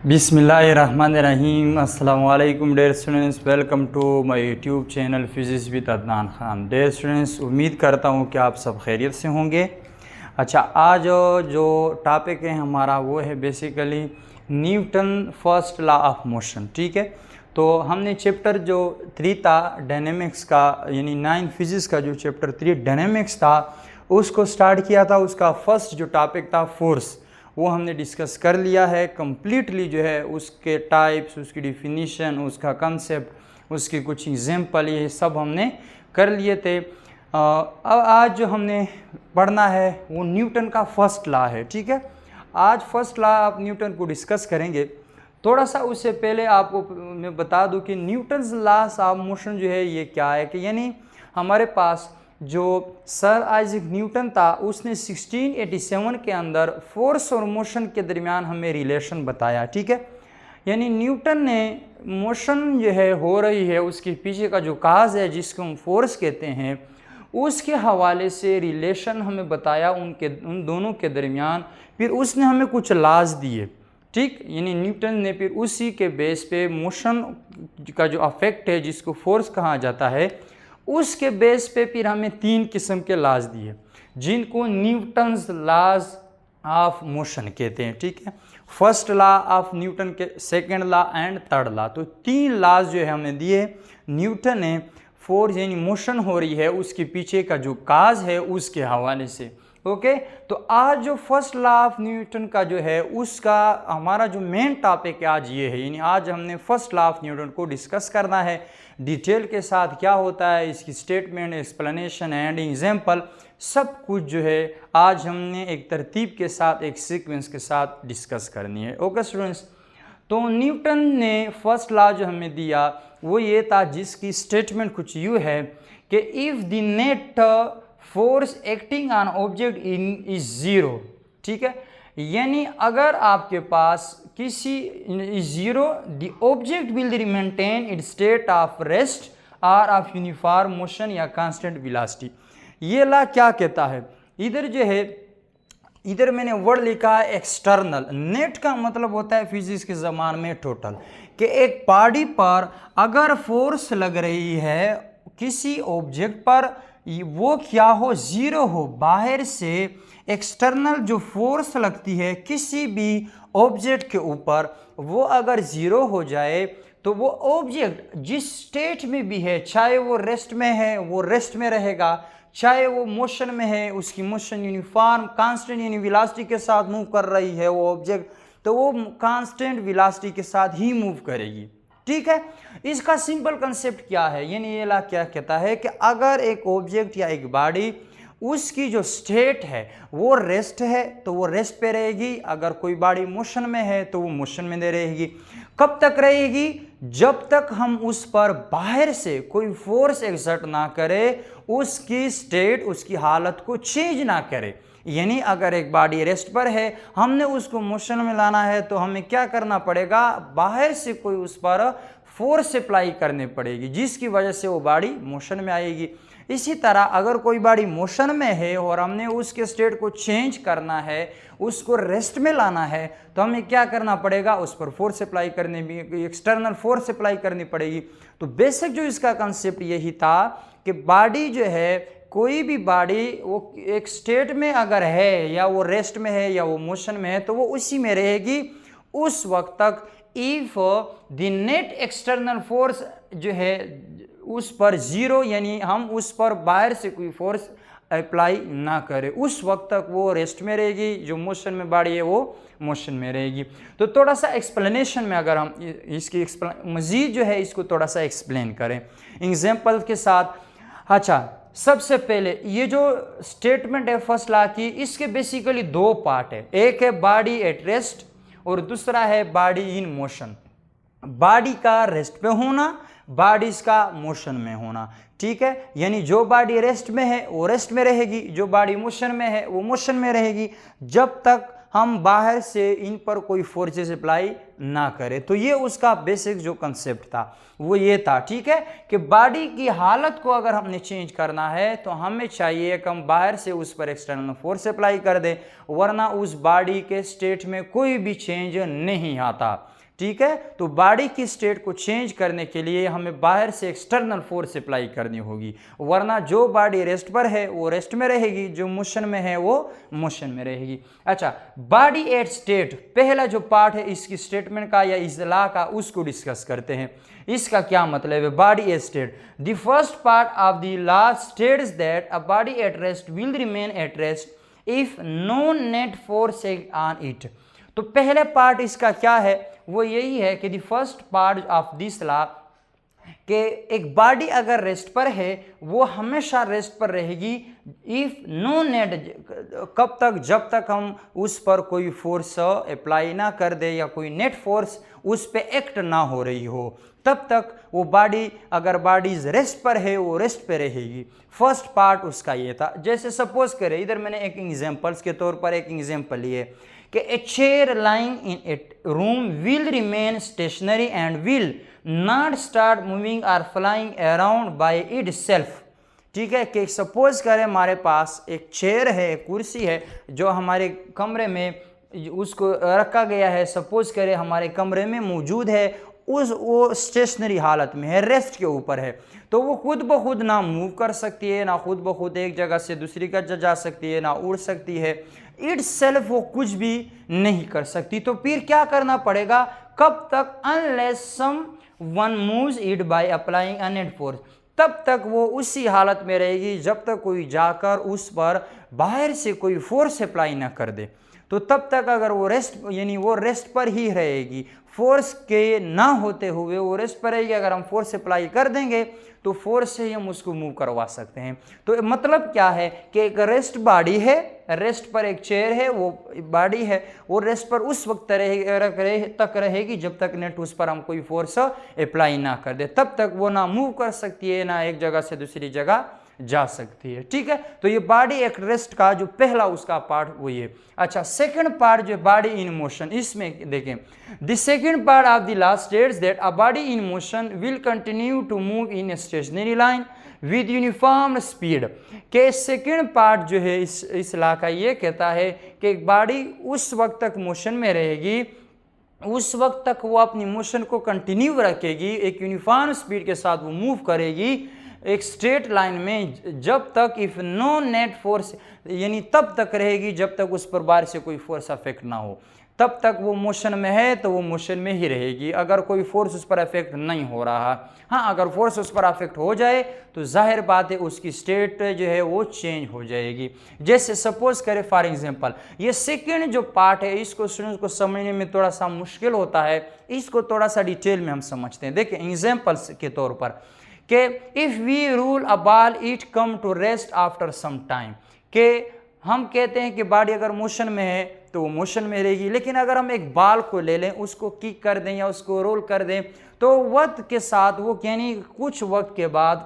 बिस्मिल्लाहिर्रहमानिर्रहीम। अस्सलाम वालेकुम dear students, welcome to my YouTube channel physics with Adnan Khan. Dear students, उम्मीद करता हूँ कि आप सब खैरियत से होंगे। अच्छा, आज जो टॉपिक है हमारा वो है basically Newton first law of motion. ठीक है, तो हमने चैप्टर जो 3 था डायनेमिक्स का, यानी 9 फिजिक्स का जो चैप्टर 3 डायनेमिक्स था उसको स्टार्ट किया था। उसका फर्स्ट जो टॉपिक था फोर्स, वो हमने डिस्कस कर लिया है कंप्लीटली। जो है उसके टाइप्स, उसकी डिफिनीशन, उसका कंसेप्ट, उसकी कुछ एग्जांपल, ये सब हमने कर लिए थे। अब आज जो हमने पढ़ना है वो न्यूटन का फर्स्ट लॉ है। ठीक है, आज फर्स्ट लॉ ऑफ न्यूटन को डिस्कस करेंगे। थोड़ा सा उससे पहले आपको मैं बता दूं कि न्यूटन्स लॉस ऑफ मोशन जो है ये क्या है, कि यानी हमारे पास जो सर आइजैक न्यूटन था उसने 1687 के अंदर फोर्स और मोशन के दरमियान हमें रिलेशन बताया। ठीक है, यानी न्यूटन ने मोशन जो है हो रही है उसके पीछे का जो काज है जिसको हम फोर्स कहते हैं, उसके हवाले से रिलेशन हमें बताया उन दोनों के दरमियान। फिर उसने हमें कुछ लाज दिए। ठीक, यानी न्यूटन ने फिर उसी के बेस पे मोशन का जो अफेक्ट है जिसको फोर्स कहा जाता है, उसके बेस पे फिर हमें 3 किस्म के लाज दिए जिनको न्यूटन्स लॉज ऑफ मोशन कहते हैं। ठीक है, फर्स्ट लॉ ऑफ न्यूटन के, second law and third law, तो 3 लॉज जो है हमें दिए न्यूटन ने फोर्स यानी मोशन हो रही है उसके पीछे का जो काज है उसके हवाले से। ओके, तो आज जो फर्स्ट लॉ ऑफ न्यूटन का जो है उसका हमारा जो मेन टॉपिक है आज ये है, यानी आज हमने फर्स्ट लॉ ऑफ न्यूटन को डिस्कस करना है डिटेल के साथ। क्या होता है, इसकी स्टेटमेंट, एक्सप्लेनेशन एंड एग्जांपल, सब कुछ जो है आज हमने एक तरतीब के साथ, एक सीक्वेंस के साथ डिस्कस करनी है। ओके स्टूडेंट्स, तो न्यूटन ने फर्स्ट लॉ जो हमें दिया वो ये था, जिसकी स्टेटमेंट कुछ यूँ है कि if the net force acting on object is zero. ठीक है, यानी अगर आपके पास किसी zero, the object will maintain its state of rest और ऑफ यूनिफॉर्म मोशन या कांस्टेंट वेलोसिटी। ये लॉ क्या कहता है, इधर जो है, इधर मैंने वर्ड लिखा है एक्सटर्नल। नेट का मतलब होता है फिजिक्स के ज़माने में टोटल, कि एक बॉडी पर अगर फोर्स लग रही है किसी ऑब्जेक्ट पर, वो क्या हो, जीरो हो। बाहर से एक्सटर्नल जो फोर्स लगती है किसी भी ऑब्जेक्ट के ऊपर, वो अगर जीरो हो जाए तो वो ऑब्जेक्ट जिस स्टेट में भी है, चाहे वो रेस्ट में है वो रेस्ट में रहेगा, चाहे वो मोशन में है उसकी मोशन यूनिफॉर्म कांस्टेंट यानी वेलोसिटी के साथ मूव कर रही है वो ऑब्जेक्ट, तो वो कांस्टेंट वेलोसिटी के साथ ही मूव करेगी। ठीक है, इसका सिंपल कंसेप्ट क्या है, यानी ये लॉ क्या कहता है कि अगर एक ऑब्जेक्ट या एक बॉडी, उसकी जो स्टेट है वो रेस्ट है तो वो रेस्ट पे रहेगी, अगर कोई बॉडी मोशन में है तो वो मोशन में रहेगी। कब तक रहेगी, जब तक हम उस पर बाहर से कोई फोर्स एक्सर्ट ना करे, उसकी स्टेट, उसकी हालत को चेंज ना करे। यानी अगर एक बॉडी रेस्ट पर है, हमने उसको मोशन में लाना है तो हमें क्या करना पड़ेगा, बाहर से कोई उस पर फोर्स अप्लाई करनी पड़ेगी जिसकी वजह से वो बॉडी मोशन में आएगी। इसी तरह अगर कोई बॉडी मोशन में है और हमने उसके स्टेट को चेंज करना है, उसको रेस्ट में लाना है, तो हमें क्या करना पड़ेगा, उस पर फोर्स अप्लाई करनी भी, एक्सटर्नल फोर्स अप्लाई करनी पड़ेगी। तो बेसिक जो इसका कंसेप्ट यही था कि बॉडी जो है, कोई भी बॉडी वो एक स्टेट में अगर है, या वो रेस्ट में है या वो मोशन में है, तो वो उसी में रहेगी उस वक्त तक, if the net external force जो है उस पर जीरो, यानी हम उस पर बाहर से कोई फोर्स अप्लाई ना करें, उस वक्त तक वो रेस्ट में रहेगी। जो मोशन में बॉडी है वो मोशन में रहेगी। तो थोड़ा सा एक्सप्लेनेशन में अगर हम इसकी मजीद जो है इसको थोड़ा सा एक्सप्लेन करें एग्जाम्पल के साथ। अच्छा, सबसे पहले ये जो स्टेटमेंट है फर्स्ट लॉ की, इसके बेसिकली 2 पार्ट है। एक है बॉडी एट रेस्ट और दूसरा है बॉडी इन मोशन। बॉडी का रेस्ट पे होना, बॉडीज का मोशन में होना। ठीक है, यानी जो बॉडी रेस्ट में है वो रेस्ट में रहेगी, जो बॉडी मोशन में है वो मोशन में रहेगी, जब तक हम बाहर से इन पर कोई फोर्सेस अप्लाई ना करें। तो ये उसका बेसिक जो कंसेप्ट था वो ये था, ठीक है, कि बॉडी की हालत को अगर हमने चेंज करना है तो हमें चाहिए कि हम बाहर से उस पर एक्सटर्नल फोर्स अप्लाई कर दें, वरना उस बॉडी के स्टेट में कोई भी चेंज नहीं आता, ठीक है। तो बॉडी की स्टेट को चेंज करने के लिए हमें बाहर से एक्सटर्नल फोर्स अप्लाई करनी होगी, वरना जो बॉडी रेस्ट पर है वो रेस्ट में रहेगी, जो मोशन में है वो मोशन में रहेगी। अच्छा, बॉडी एट स्टेट, पहला जो पार्ट है इसकी स्टेटमेंट का या इस लॉ का, उसको डिस्कस करते हैं। इसका क्या मतलब है? Body at state, the first part of the law states that a body at rest will remain at rest if no net force on it. तो पहले पार्ट इसका क्या है? वो यही है कि the first part of this law कि एक बॉडी अगर रेस्ट पर है वो हमेशा रेस्ट पर रहेगी इफ नो नेट, कब तक? जब तक हम उस पर कोई फोर्स अप्लाई ना कर दे या कोई नेट फोर्स उस पर एक्ट ना हो रही हो, तब तक वो बॉडी, अगर बॉडीज रेस्ट पर है वो रेस्ट पे रहेगी। फर्स्ट पार्ट उसका ये था। जैसे सपोज करें, इधर मैंने एक एग्जांपल्स के तौर पर एक एग्जांपल लिए कि a chair lying in A room will remain stationery and will not start moving और फ्लाइंग अराउंड बाय इटसेल्फ, ठीक है। कि सपोज करें हमारे पास एक चेयर है, एक कुर्सी है जो हमारे कमरे में उसको रखा गया है, सपोज करें हमारे कमरे में मौजूद है, वो स्टेशनरी हालत में है, रेस्ट के ऊपर है, तो वो खुद ब खुद ना मूव कर सकती है, ना खुद ब खुद एक जगह से दूसरी जगह जा सकती है, ना उड़ सकती है, इटसेल्फ वो कुछ भी नहीं कर सकती। तो फिर क्या करना पड़ेगा? कब तक? Unless someone moves it by applying a net force, तब तक वो उसी हालत में रहेगी जब तक कोई जाकर उस पर बाहर से कोई फोर्स अप्लाई ना कर दे। तो तब तक अगर वो रेस्ट, यानी वो रेस्ट पर ही रहेगी, फोर्स के ना होते हुए वो रेस्ट पर रहेगी। अगर हम फोर्स अप्लाई कर देंगे तो फोर्स से ही हम उसको मूव करवा सकते हैं। तो मतलब क्या है कि एक रेस्ट बॉडी है, रेस्ट पर एक चेयर है, वो बॉडी है, वो रेस्ट पर उस वक्त तक रहेगी जब तक नेट उस पर हम कोई फोर्स अप्लाई ना कर दे, तब तक वो ना मूव कर सकती है, ना एक जगह से दूसरी जगह जा सकती है, ठीक है। तो ये बॉडी एक रेस्ट का जो पहला उसका पार्ट वो ये। अच्छा, सेकंड पार्ट जो बॉडी इन मोशन, इसमें देखें, the second part of the law states that a body in motion will continue to move in a stationary line with uniform speed. के सेकंड पार्ट जो है इस लॉ का ये कहता है कि एक बॉडी उस वक्त तक मोशन में रहेगी, उस वक्त तक वो अपनी मोशन को कंटिन्यू रखेगी, एक यूनिफॉर्म स्पीड के साथ वो मूव करेगी एक स्ट्रेट लाइन में, जब तक इफ नो नेट फोर्स, यानी तब तक रहेगी जब तक उस पर बाहर से कोई फोर्स अफेक्ट ना हो, तब तक वो मोशन में है तो वो मोशन में ही रहेगी, अगर कोई फोर्स उस पर अफेक्ट नहीं हो रहा। हाँ, अगर फोर्स उस पर अफेक्ट हो जाए तो जाहिर बात है उसकी स्टेट जो है वो चेंज हो जाएगी। जैसे सपोज करें फॉर एग्जांपल, ये सेकंड जो पार्ट है इसको स्टूडेंट्स को समझने में थोड़ा सा मुश्किल होता है, इसको थोड़ा सा डिटेल में हम समझते हैं। देखिए एग्जाम्पल्स के तौर पर कि if we roll a ball it come to rest after some time, कि हम कहते हैं कि बॉडी अगर मोशन में है तो वो मोशन में रहेगी, लेकिन अगर हम एक बॉल को ले लें, उसको किक कर दें या उसको रोल कर दें, तो वक्त के साथ वो, यानी कुछ वक्त के बाद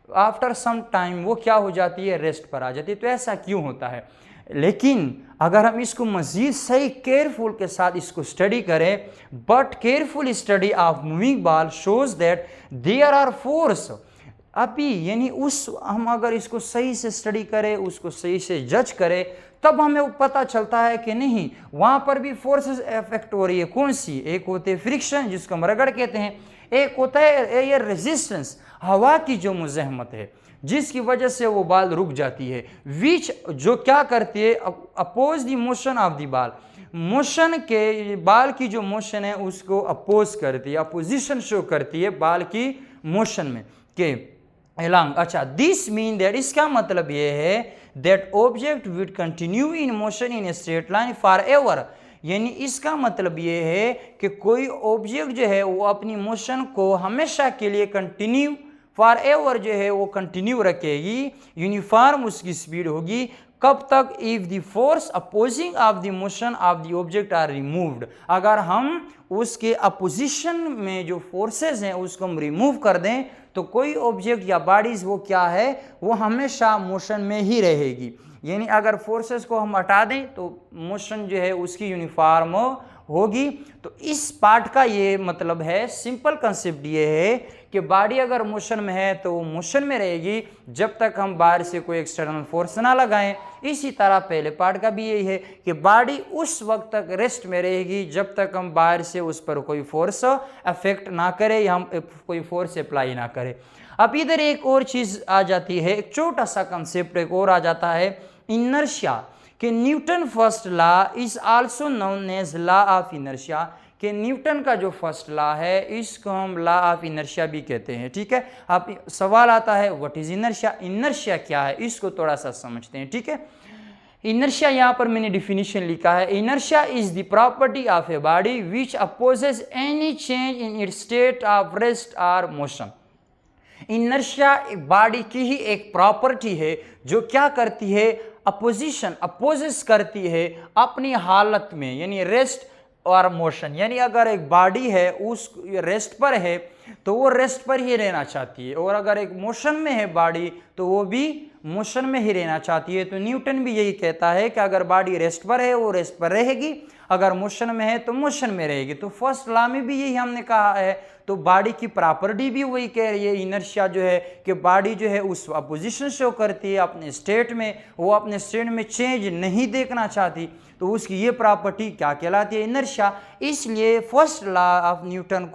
आफ्टर सम टाइम वो क्या हो जाती है? रेस्ट पर आ जाती है। तो ऐसा क्यों होता है? लेकिन अगर हम इसको मज़ीद सही केयरफुल के साथ इसको स्टडी करें, but careful study of moving ball shows that there are force, अभी यानी उस, हम अगर इसको सही से स्टडी करें, उसको सही से जज करें, तब हमें पता चलता है कि नहीं, वहाँ पर भी फोर्सेस इफेक्ट हो रही है। कौन सी? एक होते हैं फ्रिक्शन, जिसको हम रगड़ कहते हैं, एक होता है एयर रेजिस्टेंस, हवा की जो मुज़ाहमत है जिसकी वजह से वो बॉल रुक जाती है, विच जो क्या करती है? Oppose the motion of the ball, motion के बॉल की जो मोशन है उसको अपोज करती है, अपोजिशन शो करती है बॉल की मोशन में के along। अच्छा, दिस मीन दैट, इसका मतलब ये है that object would continue in motion in a straight line forever, यानी इसका मतलब ये है कि कोई ऑब्जेक्ट जो है वो अपनी मोशन को हमेशा के लिए कंटिन्यू, फॉर एवर जो है वो कंटिन्यू रखेगी, यूनिफॉर्म उसकी स्पीड होगी। कब तक? If the force opposing of the motion of the object are removed, अगर हम उसके अपोजिशन में जो फोर्सेस हैं उसको हम रिमूव कर दें तो कोई ऑब्जेक्ट या बॉडीज वो क्या है? वो हमेशा मोशन में ही रहेगी। यानी अगर फोर्सेस को हम हटा दें तो मोशन जो है उसकी यूनिफॉर्म होगी। तो इस पार्ट का ये मतलब है, सिंपल कंसेप्ट ये है कि बॉडी अगर मोशन में है तो वो मोशन में रहेगी जब तक हम बाहर से कोई एक्सटर्नल फोर्स ना लगाएं। इसी तरह पहले पार्ट का भी यही है कि बॉडी उस वक्त तक रेस्ट में रहेगी जब तक हम बाहर से उस पर कोई फोर्स अफेक्ट ना करे या हम कोई फोर्स अप्लाई ना करें। अब इधर एक और चीज़ आ जाती है, एक छोटा सा कंसेप्ट एक और आ जाता है, इनर्शिया। कि Newton first law is also known as law of inertia. कि न्यूटन का जो फर्स्ट लॉ है इसको हम लॉ ऑफ इनर्शिया भी कहते हैं। ठीक है, अब सवाल आता है व्हाट इज इनर्शिया, इनर्शिया क्या है, इसको थोड़ा सा समझते हैं। ठीक है, इनर्शिया यहाँ पर मैंने डिफिनीशन लिखा है, inertia is the property of a body which opposes any change in its state of rest और मोशन। इनर्शिया बॉडी की ही एक प्रॉपर्टी है जो क्या करती है, अपोजिस करती है अपनी हालत में, यानी रेस्ट और मोशन। यानी अगर एक बॉडी है उस रेस्ट पर है तो वो रेस्ट पर ही रहना चाहती है, और अगर एक मोशन में है बॉडी तो वो भी मोशन में ही रहना चाहती है। तो न्यूटन भी यही कहता है कि अगर बॉडी रेस्ट पर है वो रेस्ट पर रहेगी, अगर मोशन में है तो मोशन में रहेगी। तो फर्स्ट लॉ में भी यही हमने कहा है। तो बॉडी की प्रॉपर्टी भी वही कह रही है, इनर्शिया जो है कि बॉडी जो है उस अपोजिशन शो करती है अपने स्टेट में, वो अपने स्टेट में चेंज नहीं देखना चाहती, तो उसकी ये प्रॉपर्टी क्या कहलाती है, इनर्शिया। इसलिए फर्स्ट लॉ ऑफ न्यूटन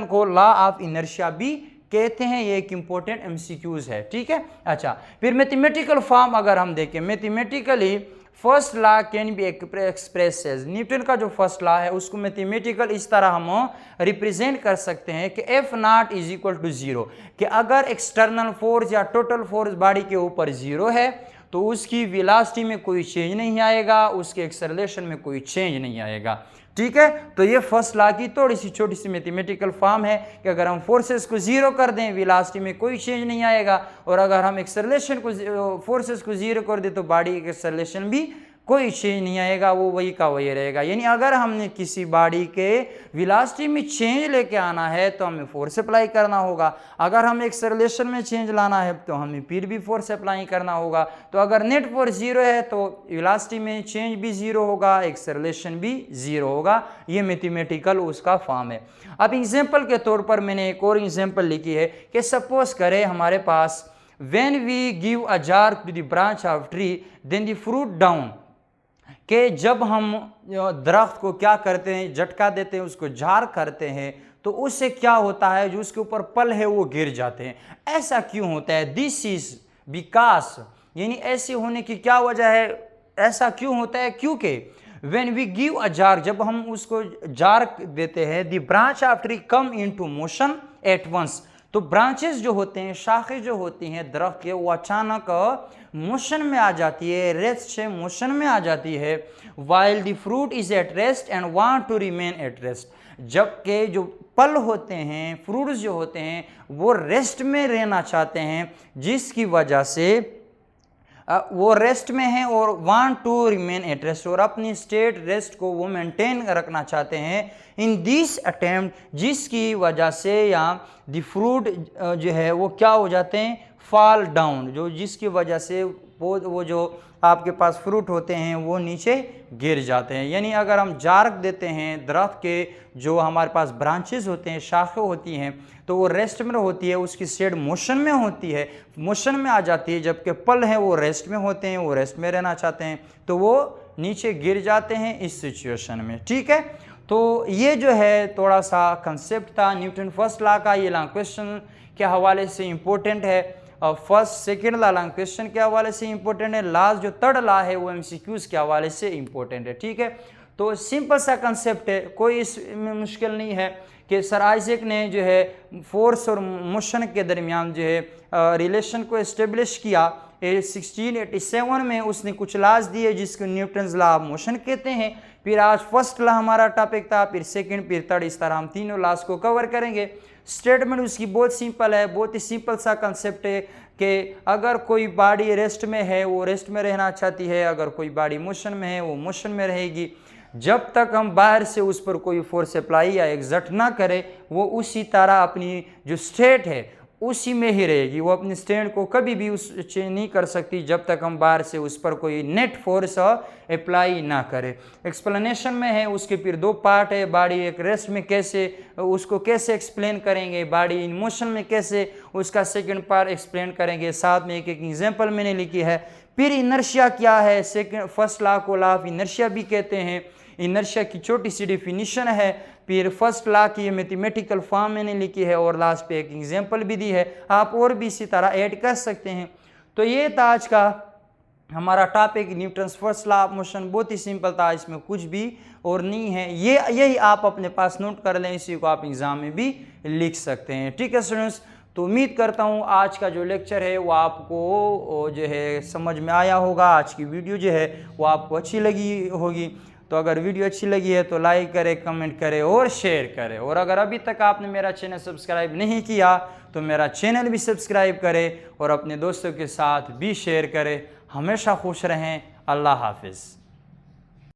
को लॉ ऑफ इनर्शिया भी कहते हैं। ये एक इंपॉर्टेंट एमसीक्यूज है। ठीक है, अच्छा फिर मैथमेटिकल फॉर्म अगर हम देखें, mathematically first law can be express as, Newton का जो फर्स्ट लॉ है उसको मैथमेटिकल इस तरह हम रिप्रेजेंट कर सकते हैं कि F not is equal to zero. कि अगर एक्सटर्नल फोर्स या टोटल फोर्स बॉडी के ऊपर जीरो है तो उसकी वेलोसिटी में कोई चेंज नहीं आएगा, उसके एक्सेलरेशन में कोई चेंज नहीं आएगा। ठीक है, तो ये फर्स्ट लॉ की थोड़ी सी छोटी सी मैथमेटिकल फॉर्म है कि अगर हम फोर्सेस को जीरो कर दें वेलोसिटी में कोई चेंज नहीं आएगा, और अगर हम एक्सेलरेशन को फोर्सेस को जीरो कर दें तो बॉडी के एक्सेलरेशन भी कोई चेंज नहीं आएगा, वो वही का वही रहेगा। यानी अगर हमने किसी बॉडी के वेलोसिटी में चेंज लेके आना है तो हमें फोर्स अप्लाई करना होगा, अगर हमें एक्सेलरेशन में चेंज लाना है तो हमें फिर भी फोर्स अप्लाई करना होगा। तो अगर नेट फोर्स जीरो है तो वेलोसिटी में चेंज भी जीरो होगा, एक्सेलरेशन भी जीरो होगा। ये मैथमेटिकल उसका फॉर्म है। अब एग्जाम्पल के तौर पर मैंने एक और एग्जाम्पल लिखी है कि सपोज करें हमारे पास when we give a jar to the branch of tree then the fruit down, कि जब हम दरख्त को क्या करते हैं, झटका देते हैं, उसको झाड़ करते हैं, तो उससे क्या होता है, जो उसके ऊपर पल है वो गिर जाते हैं। ऐसा क्यों होता है, दिस इज बिकॉज, यानी ऐसे होने की क्या वजह है, ऐसा क्यों होता है, क्योंकि when we give a jar, जब हम उसको जार देते हैं, the branch of tree come into motion at once, तो ब्रांचेस जो होते हैं, शाखें जो होती हैं दरख्त के, वो अचानक मोशन में आ जाती है, रेस्ट से मोशन में आ जाती है। while the fruit is at rest and want to remain at rest, जबकि जो पल होते हैं, फ्रूट्स जो होते हैं वो रेस्ट में रहना चाहते हैं, जिसकी वजह से वो रेस्ट में है और want to remain at rest, और अपनी स्टेट रेस्ट को वो मेंटेन रखना चाहते हैं। इन दिस अटेम्प्ट, जिसकी वजह से यहाँ द फ्रूट जो है वो क्या हो जाते हैं, फॉल डाउन, जो जिसकी वजह से वो जो आपके पास फ्रूट होते हैं वो नीचे गिर जाते हैं। यानी अगर हम जार देते हैं दरख्त के, जो हमारे पास ब्रांचेस होते हैं, शाखें होती हैं, तो वो रेस्ट में होती है, उसकी स्टेट मोशन में होती है, मोशन में आ जाती है, जबकि पल हैं वो रेस्ट में होते हैं, वो रेस्ट में रहना चाहते हैं, तो वो नीचे गिर जाते हैं इस सिचुएशन में। ठीक है, तो ये जो है थोड़ा सा कंसेप्ट था न्यूटन फर्स्ट लॉ का। ये लॉन्ग क्वेश्चन के हवाले से इम्पोर्टेंट है, और first second law long question के हवाले से इम्पोर्टेंट है, लास्ट जो थर्ड लॉ है वो एमसीक्यूज के हवाले से इम्पोर्टेंट है। ठीक है, तो सिंपल सा कंसेप्ट है, कोई इसमें मुश्किल नहीं है कि सर आइजैक ने जो है फोर्स और मोशन के दरमियान जो है रिलेशन को इस्टेब्लिश किया 1687 में। उसने कुछ लॉज दिए जिसको न्यूटन्स लॉ ऑफ मोशन कहते हैं। फिर आज फर्स्ट लॉ हमारा टॉपिक था, फिर सेकंड, फिर थर्ड, इस तरह हम तीनों लॉज को कवर करेंगे। स्टेटमेंट उसकी बहुत सिंपल है, बहुत ही सिंपल सा कंसेप्ट है कि अगर कोई बॉडी रेस्ट में है वो रेस्ट में रहना चाहती है, अगर कोई बॉडी मोशन में है वो मोशन में रहेगी, जब तक हम बाहर से उस पर कोई फोर्स अप्लाई या एग्जर्ट ना करें, वो उसी तरह अपनी जो स्टेट है उसी में ही रहेगी, वो अपने स्टैंड को कभी भी उस चेंज नहीं कर सकती जब तक हम बाहर से उस पर कोई नेट फोर्स अप्लाई ना करें। एक्सप्लेनेशन में है उसके फिर 2 पार्ट है, बॉडी एक रेस्ट में कैसे उसको कैसे एक्सप्लेन करेंगे, बॉडी इन मोशन में कैसे उसका सेकंड पार्ट एक्सप्लेन करेंगे, साथ में एक एक एग्जांपल मैंने लिखी है। फिर इनर्शिया क्या है, फर्स्ट लॉ को लॉ ऑफ इनर्शिया भी कहते हैं। इनर्शिया की छोटी सी डिफिनीशन है, फिर फर्स्ट लॉ की मैथमेटिकल फॉर्म मैंने लिखी है और लास्ट पे एक एग्जांपल भी दी है। आप और भी इसी तरह ऐड कर सकते हैं। तो ये था आज का हमारा topic, Newton's first law of motion. बहुत ही सिंपल था, इसमें कुछ भी और नहीं है। यही आप अपने पास नोट कर लें, इसी को आप एग्जाम में भी लिख सकते हैं। ठीक है स्टूडेंट्स, तो उम्मीद करता हूँ आज का जो लेक्चर है वो आपको जो है समझ में आया होगा। आज की वीडियो जो है वो आपको अच्छी लगी होगी। तो अगर वीडियो अच्छी लगी है तो लाइक करें, कमेंट करें और शेयर करें। और अगर अभी तक आपने मेरा चैनल सब्सक्राइब नहीं किया तो मेरा चैनल भी सब्सक्राइब करें और अपने दोस्तों के साथ भी शेयर करें। हमेशा खुश रहें। अल्लाह हाफिज़।